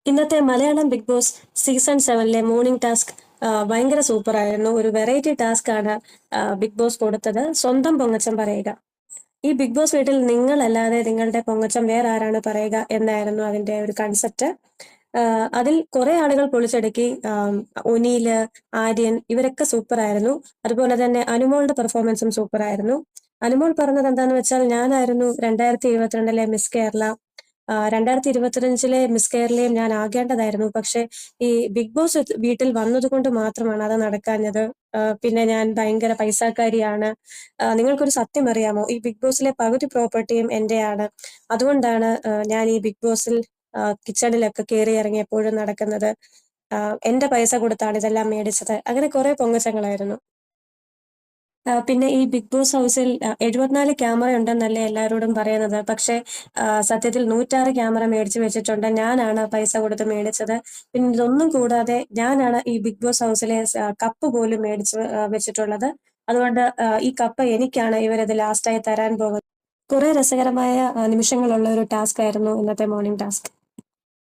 ഇന്നത്തെ Malayalam Bigg Boss season 7-ലെ morning task ഭയങ്കര സൂപ്പർ ആയിരുന്നു. ഒരു വെറൈറ്റി ടാസ്ക് ആണ് ബിഗ് ബോസ് കൊടുത്തത്. സ്വന്തം പൊങ്ങച്ചം പറയുക. ഈ ബിഗ് ബോസ് വീട്ടിൽ നിങ്ങളല്ലാതെ നിങ്ങളുടെ പൊങ്ങച്ചം വേറെ ആരാണ് പറയുക എന്നായിരുന്നു അതിന്റെ ഒരു കൺസെപ്റ്റ്. അതിൽ കുറെ ആളുകൾ പൊളിച്ചടുക്കി. ഒനീല്, ആര്യൻ ഇവരൊക്കെ സൂപ്പർ ആയിരുന്നു. അതുപോലെ തന്നെ അനുമോളുടെ പെർഫോമൻസും സൂപ്പർ ആയിരുന്നു. അനുമോൾ പറഞ്ഞത് എന്താന്ന് വെച്ചാൽ, ഞാനായിരുന്നു 2022-ലെ മിസ് കേരള, 2025-ലെ മിസ് കേരളയും ഞാൻ ആകേണ്ടതായിരുന്നു. പക്ഷെ ഈ ബിഗ് ബോസ് വീട്ടിൽ വന്നതുകൊണ്ട് മാത്രമാണ് അത് നടക്കാഞ്ഞത്. പിന്നെ ഞാൻ ഭയങ്കര പൈസക്കാരിയാണ്. നിങ്ങൾക്കൊരു സത്യം അറിയാമോ? ഈ ബിഗ് ബോസിലെ പകുതി പ്രോപ്പർട്ടിയും എന്റെയാണ്. അതുകൊണ്ടാണ് ഞാൻ ഈ ബിഗ് ബോസിൽ കിച്ചണിലൊക്കെ കയറി ഇറങ്ങി എപ്പോഴും നടക്കുന്നത്. എന്റെ പൈസ കൊടുത്താണ് ഇതെല്ലാം മേടിച്ചത്. അങ്ങനെ കുറെ പൊങ്ങച്ചങ്ങളായിരുന്നു. പിന്നെ ഈ ബിഗ് ബോസ് ഹൗസിൽ 74 ക്യാമറ ഉണ്ടെന്നല്ലേ എല്ലാവരോടും പറയുന്നത്. പക്ഷെ സത്യത്തിൽ 106 ക്യാമറ മേടിച്ചു വെച്ചിട്ടുണ്ട്. ഞാനാണ് പൈസ കൊടുത്ത് മേടിച്ചത്. പിന്നെ ഇതൊന്നും കൂടാതെ ഞാനാണ് ഈ ബിഗ് ബോസ് ഹൗസിലെ കപ്പ് പോലും മേടിച്ച് വെച്ചിട്ടുള്ളത്. അതുകൊണ്ട് ഈ കപ്പ് എനിക്കാണ് ഇവരത് ലാസ്റ്റായി തരാൻ പോകുന്നത്. കുറെ രസകരമായ നിമിഷങ്ങളുള്ള ഒരു ടാസ്ക് ആയിരുന്നു ഇന്നത്തെ മോർണിംഗ് ടാസ്ക്.